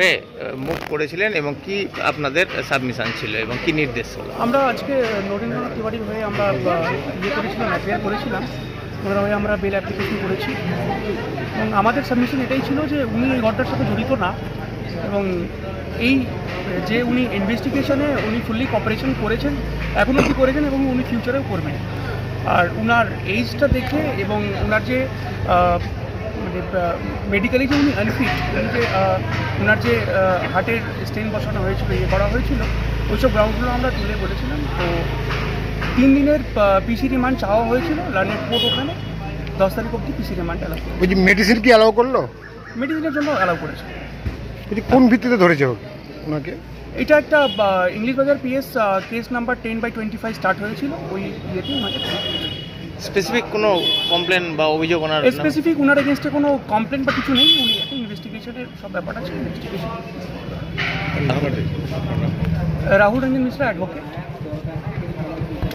হয়ে মুভ করেছিলেন এবং কি আপনাদের সাবমিশন ছিল এবং কি নির্দেশ হলো? আমরা আজকে নরেন্দ্রনাথ তিওয়ারির হয়ে আমরা করেছিলাম, অ্যাপিয়ার করেছিলাম। ওনার হয়ে আমরা বেল অ্যাপ্লিকেশন করেছি এবং আমাদের সাবমিশন এটাই ছিল যে উনি এই ঘটনার সাথে জড়িত না এবং এই যে উনি ইনভেস্টিগেশনে উনি ফুললি কপারেশন করেছেন, এখনও কি করেছেন এবং উনি ফিউচারেও করবেন। আর উনার এইজটা দেখে এবং ওনার যে মানে মেডিকেলি যে উনি আনফিট, উনি যে ওনার যে হার্টের স্টেন বসানো হয়েছিল, ইয়ে করা হয়েছিল, ওইসব গ্রাউন্ডগুলো আমরা তুলে বলেছিলাম। তো 3 দিনের পিসি রিমান্ড চাওয়া হয়েছিল লার্নেড কোর্ট, ওখানে 10 তারিখ অবধি পিসি রিমান্ড অ্যালাউ করে। ওই যে মেডিসিন কি অ্যালাউ করলো? মেডিসিনের জন্য অ্যালাউ করেছে। কোন ভিত্তিতে ধরেছে ওনাকে? এটা একটা ইংলিশ বাজার পিএস কেস নাম্বার 10/25 স্টার্ট হয়েছিল, ওই ইয়েতে ওনাকে স্পেসিফিক কোনো কমপ্লেন বা অভিযোগ ওনার স্পেসিফিক ওনার এগেনস্টে কোনো কমপ্লেন বা কিছু নেই। উনি একটা ইনভেস্টিগেশনের সব ব্যাপারটা ছিল, ইনভেস্টিগেশন। রাহুল রঞ্জন মিশ্রা, অ্যাডভোকেট।